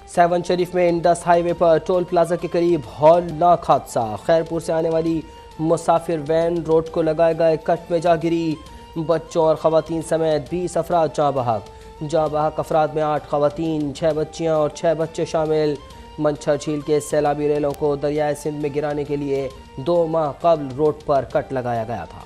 Seven शरीफ में Indus highway पर toll plaza के करीब हौलनाक हादसा। खैरपुर से आने वाली मुसाफिर वैन रोड को लगाए गए कट में जा गिरी। बच्चों और खवातीन समेत 20 अफराद जाँ बहक अफराद में 8 खवातीन, 6 बच्चियाँ और 6 बच्चे शामिल। मंछर झील के सैलाबी रेलों को दरियाए सिंध में गिराने के लिए 2 माह कबल रोड पर कट लगाया गया था।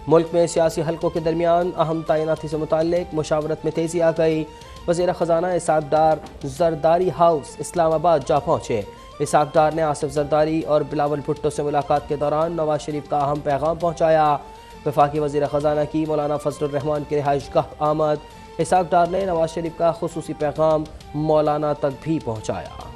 मुल्क में सियासी हलकों के दरमियान अहम तैनाती से मुताल्लिक मुशावरत में तेज़ी आ गई। वज़ीर ख़जाना इसाक डार जरदारी हाउस इस्लामाबाद जा पहुँचे। इसाक डार ने आसिफ जरदारी और बिलावल भुट्टो से मुलाकात के दौरान नवाज शरीफ का अहम पैगाम पहुँचाया। वफाकी वज़ीर ख़जाना की मौलाना फजलुर रहमान की रिहाइशगाह आमद। इसाक डार ने नवाज शरीफ का खुसूसी पैगाम मौलाना तक भी पहुँचाया।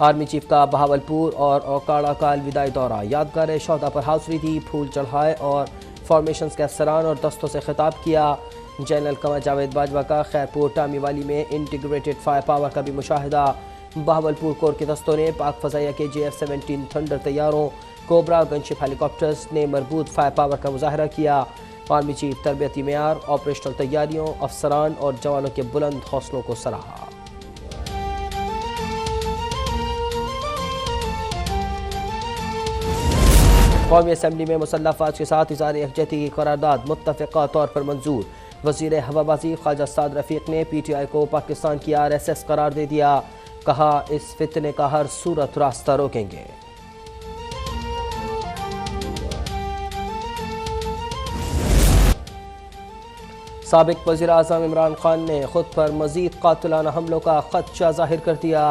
आर्मी चीफ का बहावलपुर और ओकाड़ा का अलविदाई दौरा। यादगार शोहदा पर हाजिरी दी, फूल चढ़ाए और फॉर्मेशंस के अफसरान और दस्तों से खिताब किया। जनरल कमर जावेद बाजवा का खैरपुर टामीवाली में इंटीग्रेटेड फायर पावर का भी मुशाहिदा। बहावलपुर कोर के दस्तों ने पाक फ़ज़ाइया के JF-17 थंडर तैयारों, कोबरा गनशिप हेलीकॉप्टर्स ने मरबूत फायर पावर का मुजाहरा किया। आर्मी चीफ तरबियती मेयार, ऑपरेशनल तैयारियों, अफसरान और जवानों के बुलंद हौसलों को सराहा। कौमी असम्बली में मुसल्लह अफवाज के साथ इज़हार यकजहती की करारदाद मुत्तफ़िक़ा तौर पर मंजूर। वज़ीर हवाबाजी ख्वाजा साद रफ़ीक ने PTI को पाकिस्तान की RSS करार दे दिया। कहा, इस फितने का हर सूरत रास्ता रोकेंगे। साबिक़ वज़ीर आज़म इमरान खान ने खुद पर मज़ीद कातिलाना हमलों का ख़दशा ज़ाहिर कर दिया।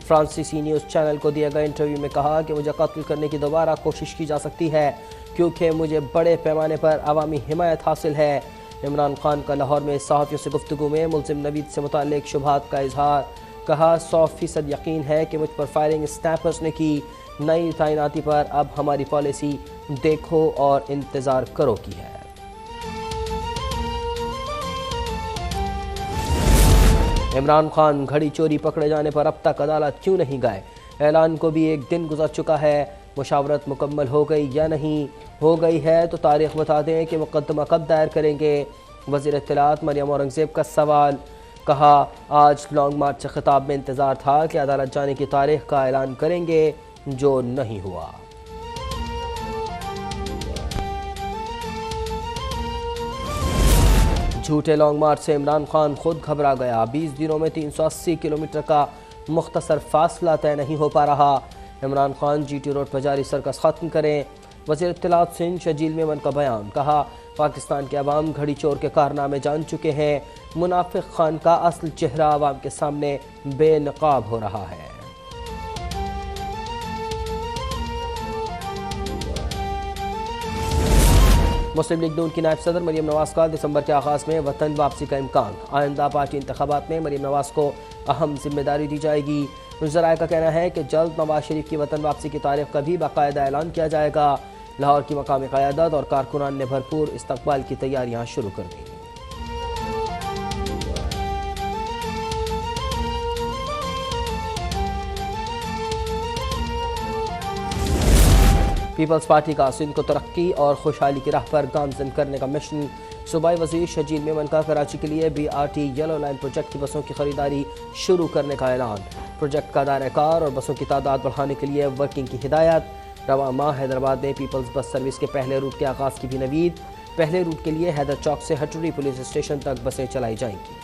फ्रांसीसी न्यूज़ चैनल को दिए गए इंटरव्यू में कहा कि मुझे कत्ल करने की दोबारा कोशिश की जा सकती है क्योंकि मुझे बड़े पैमाने पर अवामी हिमायत हासिल है। इमरान खान का लाहौर में सहाफ़ियों से गुफ्तगू में मुल्ज़िम नवीद से मुताल्लिक़ शुबहात का इजहार। कहा, 100% यकीन है कि मुझ पर फायरिंग स्नैपर्स ने की। नई तैनाती पर अब हमारी पॉलिसी देखो और इंतज़ार करो की है। इमरान खान घड़ी चोरी पकड़े जाने पर अब तक अदालत क्यों नहीं गए? ऐलान को भी एक दिन गुजर चुका है। मुशावरत मुकम्मल हो गई या नहीं? हो गई है तो तारीख बता दें कि मुकदमा कब दायर करेंगे। वज़ीर इत्तलात मरियम औरंगज़ेब का सवाल। कहा, आज लॉन्ग मार्च से खिताब में इंतज़ार था कि अदालत जाने की तारीख का ऐलान करेंगे, जो नहीं हुआ। झूठे लॉन्ग मार्च से इमरान खान खुद घबरा गया। 20 दिनों में 380 किलोमीटर का मुख्तसर फासला तय नहीं हो पा रहा। इमरान खान GT रोड पर जारी सर्कस ख़त्म करें। वज़ीर इत्तलात सिंध शजील मेमन का बयान। कहा, पाकिस्तान के अवाम घड़ी चोर के कारनामे जान चुके हैं। मुनाफिक खान का असल चेहरा अवाम के सामने बेनकाब हो रहा है। मुस्लिम लीग नून की नायब सदर मरीम नवाज का दिसंबर के आगाज़ में वतन वापसी का इम्कान। आइंदा पार्टी इंतखाबात में मरीम नवाज को अहम जिम्मेदारी दी जाएगी। ज़राए का कहना है कि जल्द नवाज शरीफ की वतन वापसी की तारीख का भी बाकायदा ऐलान किया जाएगा। लाहौर की मकामी क़यादत और कारकुनान ने भरपूर इस्तकबाल की तैयारियाँ शुरू कर दी। पीपल्स पार्टी का सिंध को तरक्की और खुशहाली की राह पर गामजन करने का मिशन। सूबाई वज़ीर शजील मेमन का कराची के लिए BRT येलो लाइन प्रोजेक्ट की बसों की खरीदारी शुरू करने का ऐलान। प्रोजेक्ट का दायरा-ए-कार और बसों की तादाद बढ़ाने के लिए वर्किंग की हिदायत। रवा माह हैदराबाद में पीपल्स बस सर्विस के पहले रूट के आगाज़ की भी नवीद। पहले रूट के लिए हैदर चौक से हटूरी पुलिस स्टेशन तक बसें चलाई जाएंगी।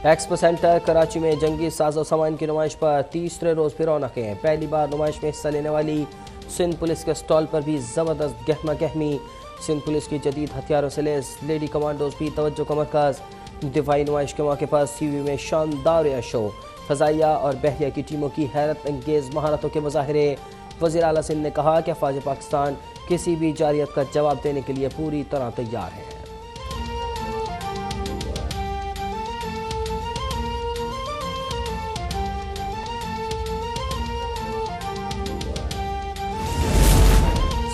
एक्सपो सेंटर कराची में जंगी साजो सामान की नुमाइश पर तीसरे रोज़ भी रौनकें। पहली बार नुमाइश में हिस्सा लेने वाली सिंध पुलिस के स्टॉल पर भी ज़बरदस्त गहमा गहमी। सिंध पुलिस की जदीद हथियारों से लैस लेडी कमांडोज भी तवज्जो का मरकज़। दिफाई नुमाइश के मौके पर CUV में शानदार एयर शो, फ़ज़ाइया और बहरिया की टीमों की हैरत अंगेज़ महारतों के मुज़ाहरे। वज़ीर आला सिंध ने कहा कि अफ़वाज पाकिस्तान किसी भी जारियत का जवाब देने के लिए पूरी तरह तैयार है।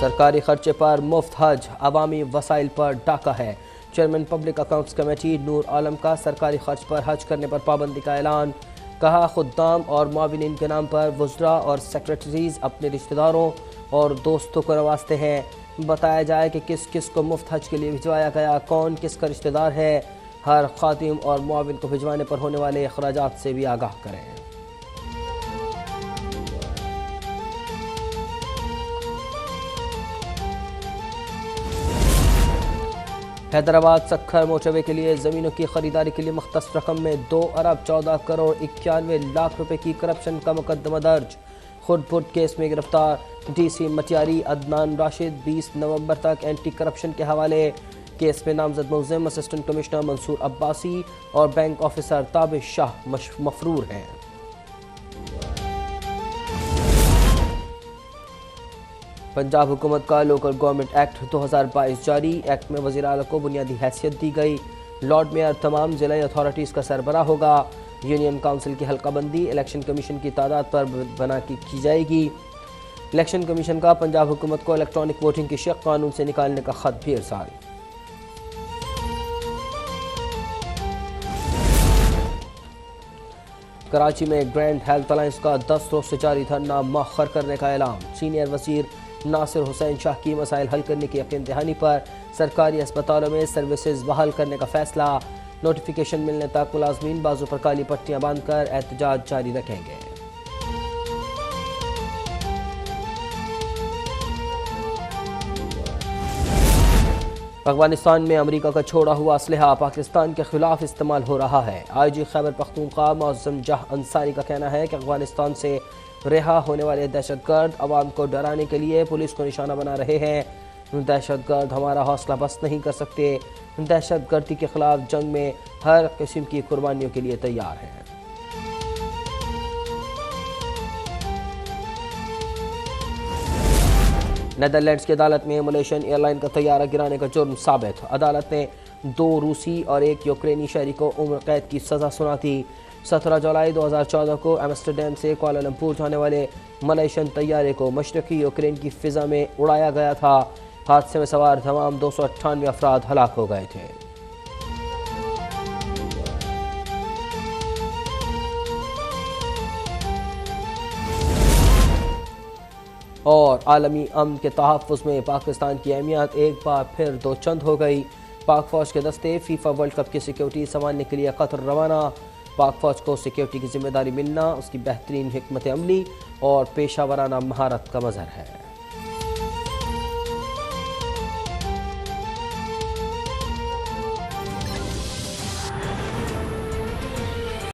सरकारी खर्चे पर मुफ्त हज, अवामी वसाइल पर डाका है। Chairman public accounts committee Noor Alam का सरकारी खर्च पर हज करने पर पाबंदी का ऐलान। कहा, खुद्दाम और मुआविनीन के नाम पर वज़रा और सेक्रेटरीज अपने रिश्तेदारों और दोस्तों को नवाजते हैं। बताया जाए कि किस किस को मुफ्त हज के लिए भिजवाया गया, कौन किसका रिश्तेदार है। हर खातिम और मुआविन को भिजवाने पर होने वाले अखराजात से भी आगाह करें। हैदराबाद सखर मोटरवे के लिए ज़मीनों की खरीदारी के लिए मुख्तस रकम में 2 अरब 14 करोड़ 91 लाख रुपए की करप्शन का मुकदमा दर्ज। खुदपुट केस में गिरफ्तार डीसी मटियारी अदनान राशिद 20 नवंबर तक एंटी करप्शन के हवाले। केस में नामजद मुलजिम असिस्टेंट कमिश्नर मंसूर अब्बासी और बैंक ऑफिसर ताबिश शाह मफरूर हैं। पंजाब हुकूमत का लोकल गवर्नमेंट एक्ट 2022 जारी। एक्ट में वज़ीर आला को बुनियादी हैसियत दी गई। लॉर्ड मेयर तमाम ज़िला अथॉरिटीज़ का सरबराह होगा। यूनियन काउंसिल की हल्काबंदी इलेक्शन कमीशन की तादाद पर बना की जाएगी। इलेक्शन कमीशन का पंजाब हुकूमत को इलेक्ट्रॉनिक वोटिंग की शक कानून से निकालने का खत भी इरसाल। कराची में ग्रैंड हेल्थ अलायंस का 10 रोज से जारी धरना मौखर करने का ऐलान। सीनियर वजीर नासिर हुसैन शाह की मसाइल हल करने की यकीन दहानी पर सरकारी अस्पतालों में सर्विसेज बहाल करने का फैसला। नोटिफिकेशन मिलने तक मुलाजमीन बाजू पर काली पट्टियां बांधकर एहतजाज जारी रखेंगे। अफगानिस्तान में अमेरिका का छोड़ा हुआ असलहा पाकिस्तान के खिलाफ इस्तेमाल हो रहा है। IG खैबर पख्तूनख्वा मौज़म जाह अंसारी का कहना है कि अफगानिस्तान से रिहा होने वाले दहशतगर्द अवाम को डराने के लिए पुलिस को निशाना बना रहे हैं। दहशतगर्द हमारा हौसला बस नहीं कर सकते। दहशतगर्दी के खिलाफ जंग में हर किस्म की कुर्बानियों के लिए तैयार हैं। नेदरलैंड्स की अदालत में मलेशियन एयरलाइन का तैयारा गिराने का जुर्म साबित। अदालत ने 2 रूसी और 1 यूक्रेनी शहरी को उम्र कैद की सज़ा सुना थी। 17 जुलाई 2014 को एम्स्टर्डम से कुआलालंपुर जाने वाले मलेशियन तैयारे को मशरकी यूक्रेन की फ़िज़ा में उड़ाया गया था। हादसे में सवार तमाम 298 अफराद हलाक हो गए थे। और आलमी अमन के तहफ़्फ़ुज़ में पाकिस्तान की अहमियत एक बार फिर दो चंद हो गई। पाक फ़ौज के दस्ते फीफा वर्ल्ड कप की सिक्योरिटी संभालने के लिए कतर रवाना। पाक फ़ौज को सिक्योरिटी की जिम्मेदारी मिलना उसकी बेहतरीन हिकमत अमली और पेशा वराना महारत का मज़हर है।